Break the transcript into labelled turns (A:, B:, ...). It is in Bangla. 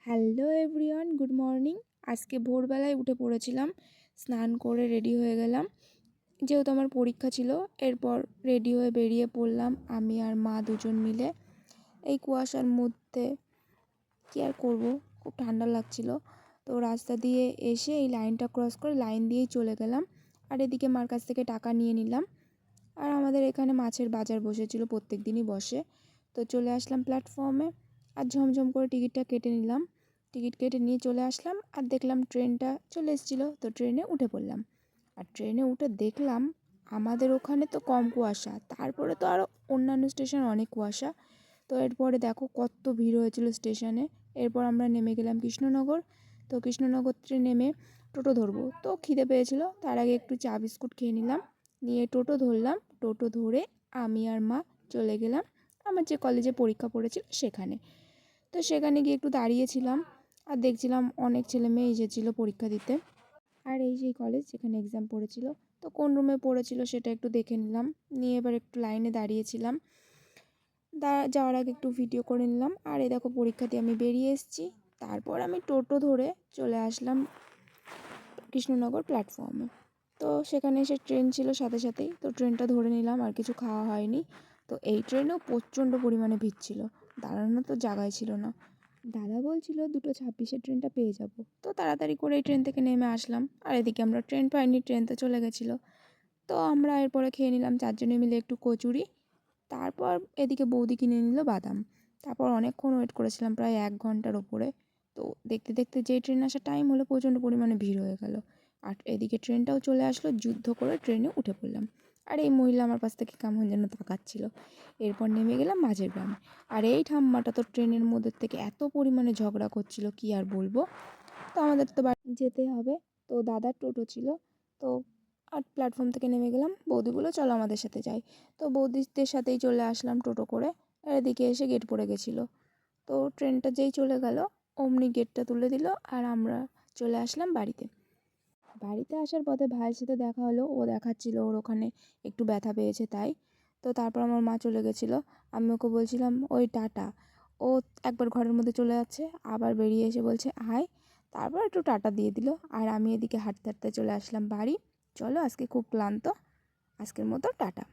A: Hello everyone, good morning. আজকে ভোরবেলায় উঠে পড়েছিলাম, স্নান করে রেডি হয়ে গেলাম যেহেতু আমার পরীক্ষা ছিল। এরপর রেডি হয়ে বেরিয়ে পড়লাম আমি আর মা দুজন মিলে। এই কুয়াশার মধ্যে কী আর করবো, খুব ঠান্ডা লাগছিল। তো রাস্তা দিয়ে এসে এই লাইনটা ক্রস করে লাইন দিয়েই চলে গেলাম। আর এদিকে মার কাছ থেকে টাকা নিয়ে নিলাম। আর আমাদের এখানে মাছের বাজার বসেছিল, প্রত্যেক দিনই বসে। তো চলে আসলাম প্ল্যাটফর্মে আর ঝমঝম করে টিকিটটা কেটে নিলাম। টিকিট কেটে নিয়ে চলে আসলাম আর দেখলাম ট্রেনটা চলে এসেছিলো, তো ট্রেনে উঠে পড়লাম। আর ট্রেনে উঠে দেখলাম আমাদের ওখানে তো কম কুয়াশা, তারপরে তো আরও অন্যান্য স্টেশন অনেক কুয়াশা। তো এরপরে দেখো কত ভিড় হয়েছিল স্টেশনে। এরপর আমরা নেমে গেলাম কৃষ্ণনগর। তো কৃষ্ণনগর থেকে নেমে টোটো ধরবো, তো খিদে পেয়েছিল, তার আগে একটু চা বিস্কুট খেয়ে নিলাম। নিয়ে টোটো ধরলাম। টোটো ধরে আমি আর মা চলে গেলাম আমার যে কলেজে পরীক্ষা পড়েছিল সেখানে। তো সেখানে গিয়ে একটু দাঁড়িয়েছিলাম আর দেখছিলাম অনেক ছেলে মেয়ে এসেছিলো পরীক্ষা দিতে। আর এই যে কলেজ যেখানে এক্সাম পড়েছিল, তো কোন রুমে পড়েছিল সেটা একটু দেখে নিলাম। নিয়ে এবার একটু লাইনে দাঁড়িয়েছিলাম, যাওয়ার আগে একটু ভিডিও করে নিলাম। আর এই দেখো পরীক্ষা দিয়ে আমি বেরিয়ে এসেছি। তারপর আমি টোটো ধরে চলে আসলাম কৃষ্ণনগর প্ল্যাটফর্মে। তো সেখানে এসে ট্রেন ছিল সাথে সাথেই, তো ট্রেনটা ধরে নিলাম, আর কিছু খাওয়া হয়নি। তো এই ট্রেনেও প্রচণ্ড পরিমাণে ভিড় ছিল, দাঁড়ানো তো জায়গায় ছিল না। দাদা বলছিল 2:26 ট্রেনটা পেয়ে যাব, তো তাড়াতাড়ি করে এই ট্রেন থেকে নেমে আসলাম। আর এদিকে আমরা ট্রেন পাইনি, ট্রেন তো চলে গেছিলো। তো আমরা এরপরে খেয়ে নিলাম চারজনে মিলে একটু কচুরি। তারপর এদিকে বৌদি কিনে নিল বাদাম। তারপর অনেকক্ষণ ওয়েট করেছিলাম, প্রায় 1 ঘন্টার ওপরে। তো দেখতে দেখতে যেই ট্রেন আসার টাইম হলো প্রচণ্ড পরিমাণে ভিড় হয়ে গেল। আর এদিকে ট্রেনটাও চলে আসলো, যুদ্ধ করে ট্রেনে উঠে পড়লাম। আর এই মহিলা আমার পাশ থেকে কেমন যেন তাকাচ্ছিল। এরপর নেমে গেলাম মাঝের গ্রামে। আর এই ঠাম্মাটা তো ট্রেনের মধ্যে থেকে এত পরিমাণে ঝগড়া করছিল কি আর বলবো। তো আমাদের তো বাড়ি যেতে হবে, তো দাদার টোটো ছিল। তো আর প্ল্যাটফর্ম থেকে নেমে গেলাম, বৌদি বললো চলো আমাদের সাথে যাই। তো বৌদিদের সাথেই চলে আসলাম টোটো করে। আর এদিকে এসে গেট পড়ে গেছিলো। তো ট্রেনটা যেই চলে গেল অমনি গেটটা তুলে দিল আর আমরা চলে আসলাম বাড়িতে। বাড়িতে আসার পথে ভাইয়ের সাথে দেখা হলো, ও দেখাচ্ছিল ওর ওখানে একটু ব্যথা পেয়েছে তাই। তো তারপর আমার মা চলে গেছিলো, আমি ওকে বলছিলাম ওই টাটা। ও একবার ঘরের মধ্যে চলে যাচ্ছে, আবার বেরিয়ে এসে বলছে হাই, তারপর একটু টাটা দিয়ে দিল। আর আমি এদিকে হাঁটতে হাঁটতে চলে আসলাম বাড়ি। চলো, আজকে খুব ক্লান্ত, আজকের মতো টাটা।